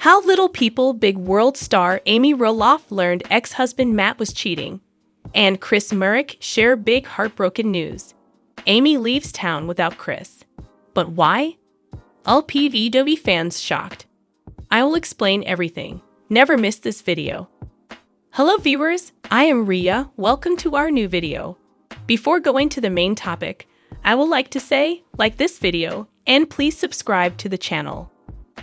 How Little People Big World star Amy Roloff learned ex-husband Matt was cheating. And Marek share big heartbroken news. Amy leaves town without Chris. But why? LPBW fans shocked. I will explain everything. Never miss this video. Hello viewers, I am Ria. Welcome to our new video. Before going to the main topic, I would like to say, like this video, and please subscribe to the channel.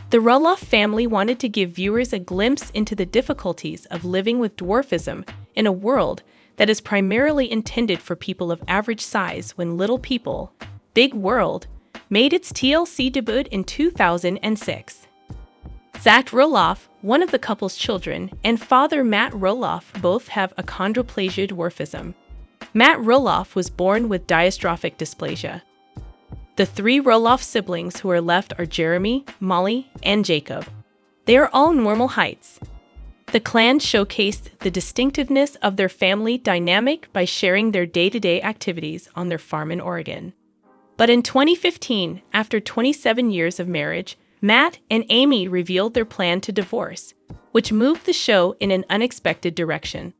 The Roloff family wanted to give viewers a glimpse into the difficulties of living with dwarfism in a world that is primarily intended for people of average size when Little People, Big World made its TLC debut in 2006. Zach Roloff, one of the couple's children, and father Matt Roloff both have achondroplasia dwarfism. Matt Roloff was born with dystrophic dysplasia. The three Roloff siblings who are left are Jeremy, Molly, and Jacob. They are all normal heights. The clan showcased the distinctiveness of their family dynamic by sharing their day-to-day activities on their farm in Oregon. But in 2015, after 27 years of marriage, Matt and Amy revealed their plan to divorce, which moved the show in an unexpected direction.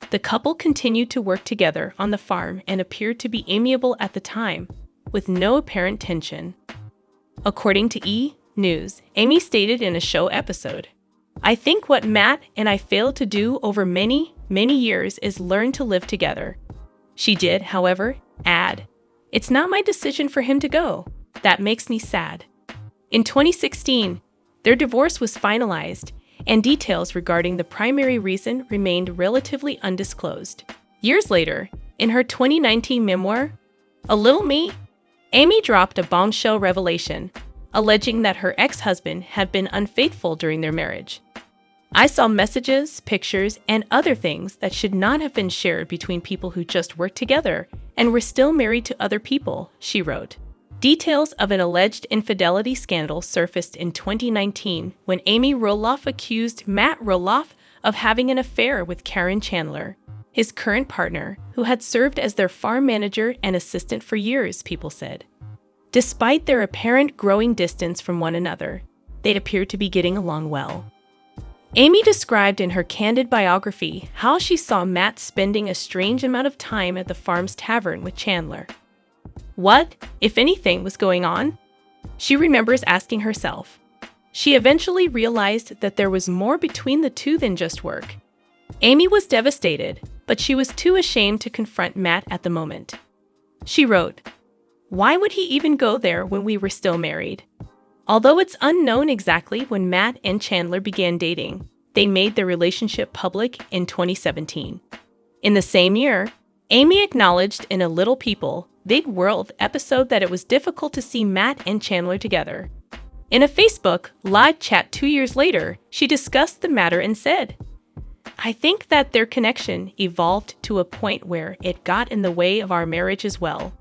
The couple continued to work together on the farm and appeared to be amiable at the time, with no apparent tension. According to E! News, Amy stated in a show episode, "I think what Matt and I failed to do over many years is learn to live together." She did, however, add, "It's not my decision for him to go. That makes me sad." In 2016, their divorce was finalized, and details regarding the primary reason remained relatively undisclosed. Years later, in her 2019 memoir, A Little Me, Amy dropped a bombshell revelation, alleging that her ex-husband had been unfaithful during their marriage. "I saw messages, pictures, and other things that should not have been shared between people who just worked together and were still married to other people," she wrote. Details of an alleged infidelity scandal surfaced in 2019 when Amy Roloff accused Matt Roloff of having an affair with Caryn Chandler, his current partner, who had served as their farm manager and assistant for years, people said. Despite their apparent growing distance from one another, they appeared to be getting along well. Amy described in her candid biography how she saw Matt spending a strange amount of time at the farm's tavern with Chandler. What, if anything, was going on? She remembers asking herself. She eventually realized that there was more between the two than just work. Amy was devastated, but she was too ashamed to confront Matt at the moment. She wrote, "Why would he even go there when we were still married?" Although it's unknown exactly when Matt and Chandler began dating, they made their relationship public in 2017. In the same year, Amy acknowledged in a Little People, Big World episode that it was difficult to see Matt and Chandler together. In a Facebook live chat 2 years later, she discussed the matter and said, "I think that their connection evolved to a point where it got in the way of our marriage as well."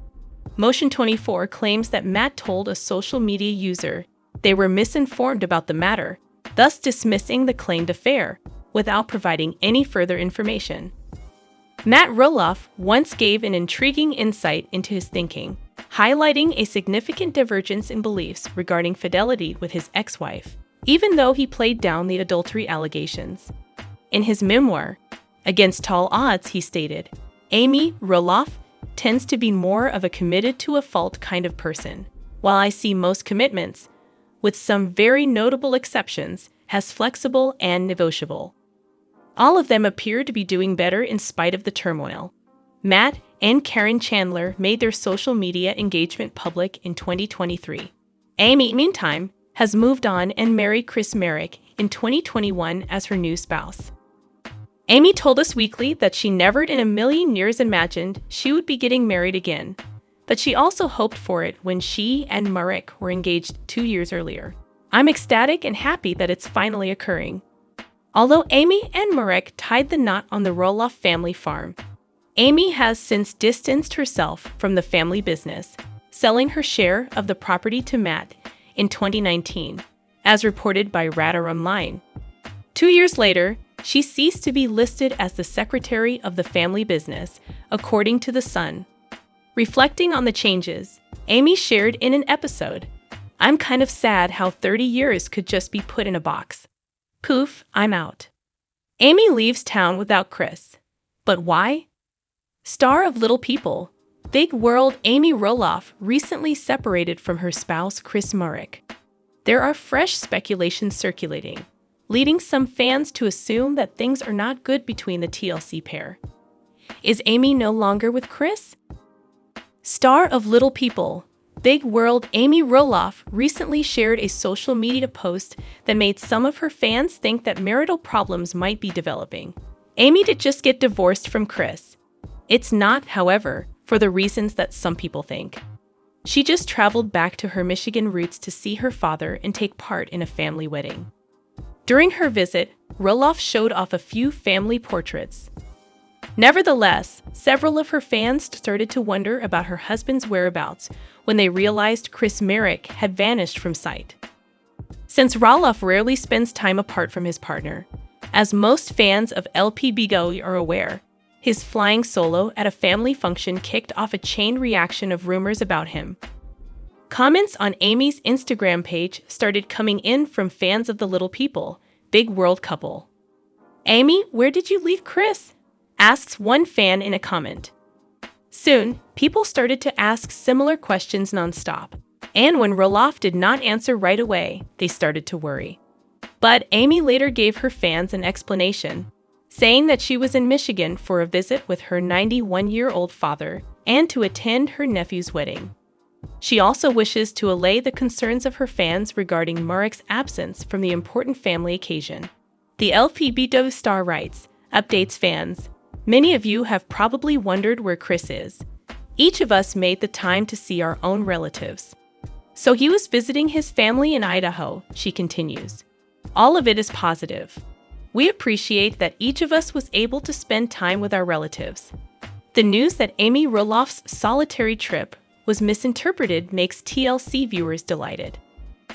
Motion24 claims that Matt told a social media user they were misinformed about the matter, thus dismissing the claimed affair, without providing any further information. Matt Roloff once gave an intriguing insight into his thinking, highlighting a significant divergence in beliefs regarding fidelity with his ex-wife, even though he played down the adultery allegations. In his memoir, Against Tall Odds, he stated, "Amy Roloff tends to be more of a committed to a fault kind of person, while I see most commitments, with some very notable exceptions, as flexible and negotiable. All of them appear to be doing better in spite of the turmoil." Matt and Caryn Chandler made their social media engagement public in 2023. Amy, meantime, has moved on and married Marek in 2021 as her new spouse. Amy told Us Weekly that she never in a million years imagined she would be getting married again, but she also hoped for it when she and Marek were engaged 2 years earlier. "I'm ecstatic and happy that it's finally occurring." Although Amy and Marek tied the knot on the Roloff family farm, Amy has since distanced herself from the family business, selling her share of the property to Matt in 2019, as reported by Radar Online. 2 years later, she ceased to be listed as the secretary of the family business, according to The Sun. Reflecting on the changes, Amy shared in an episode, "I'm kind of sad how 30 years could just be put in a box." Poof, I'm out. Amy leaves town without Chris. But why? Star of Little People, Big World Amy Roloff recently separated from her spouse Chris Marek. There are fresh speculations circulating, leading some fans to assume that things are not good between the TLC pair. Is Amy no longer with Chris? Star of Little People, Big World Amy Roloff recently shared a social media post that made some of her fans think that marital problems might be developing. Amy did just get divorced from Chris. It's not, however, for the reasons that some people think. She just traveled back to her Michigan roots to see her father and take part in a family wedding. During her visit, Roloff showed off a few family portraits. Nevertheless, several of her fans started to wonder about her husband's whereabouts when they realized Chris Marek had vanished from sight. Since Roloff rarely spends time apart from his partner, as most fans of LPBW are aware, his flying solo at a family function kicked off a chain reaction of rumors about him. Comments on Amy's Instagram page started coming in from fans of the Little People, Big World couple. "Amy, where did you leave Chris?" asks one fan in a comment. Soon, people started to ask similar questions nonstop, and when Roloff did not answer right away, they started to worry. But Amy later gave her fans an explanation, saying that she was in Michigan for a visit with her 91-year-old father and to attend her nephew's wedding. She also wishes to allay the concerns of her fans regarding Marek's absence from the important family occasion. The LPBW star writes, updates fans. Many of you have probably wondered where Chris is. Each of us made the time to see our own relatives. So he was visiting his family in Idaho, she continues. All of it is positive. We appreciate that each of us was able to spend time with our relatives. The news that Amy Roloff's solitary trip was misinterpreted makes TLC viewers delighted.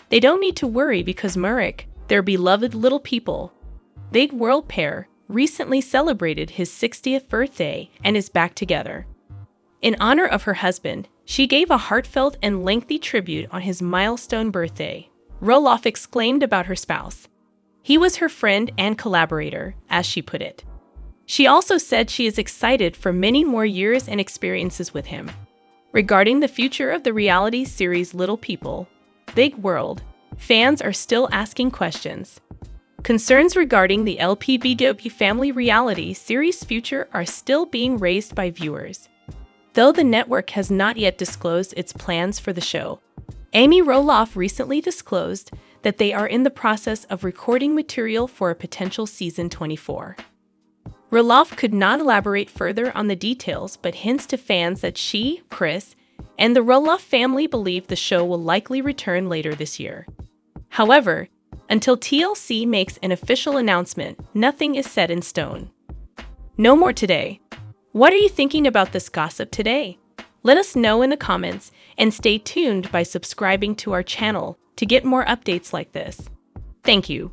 They don't need to worry because Marek, their beloved Little People, Big World pair, recently celebrated his 60th birthday and is back together. In honor of her husband, she gave a heartfelt and lengthy tribute on his milestone birthday. Roloff exclaimed about her spouse. He was her friend and collaborator, as she put it. She also said she is excited for many more years and experiences with him. Regarding the future of the reality series Little People, Big World, fans are still asking questions. Concerns regarding the LPBW family reality series future are still being raised by viewers. Though the network has not yet disclosed its plans for the show, Amy Roloff recently disclosed that they are in the process of recording material for a potential season 24. Roloff could not elaborate further on the details but hints to fans that she, Chris, and the Roloff family believe the show will likely return later this year. However, until TLC makes an official announcement, nothing is set in stone. No more today. What are you thinking about this gossip today? Let us know in the comments and stay tuned by subscribing to our channel to get more updates like this. Thank you.